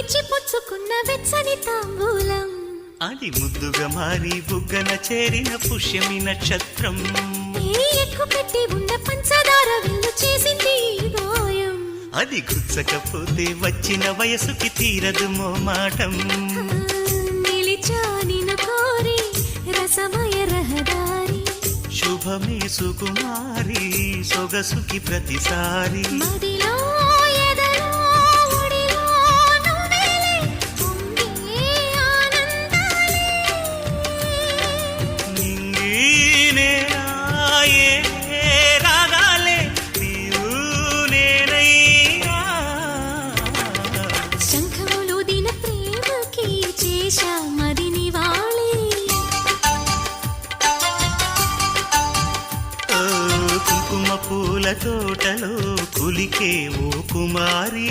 ఇచ్చి పుచ్చుకున్న వెచ్చని తాంబూలం అది ముద్దుగా మారి బుగ్గన చేరిన పుష్యమి నక్షత్రం ఎక్కు పెట్టి ఉన్న పంచదార విల్లు చేసింది గాయం అది గుచ్చకపోతే వచ్చిన వయసుకి తీరదు మోమాటం నిలిచా నిన్ను కోరి రసమయ రహదారి శుభమే సుకుమారి సొగసుకి ప్రతిసారి మదిలో ఎదలో ఒడిలో నువ్వేలే పొంగే ఆనందాలే నింగి నేరాయే రాగాలే నీవు నేనయ్యా శంఖములు దిన ప్రేమకి చేశా మదిని వాళి కుంకుమ పూల తోటలో కులికే ఓ కుమారి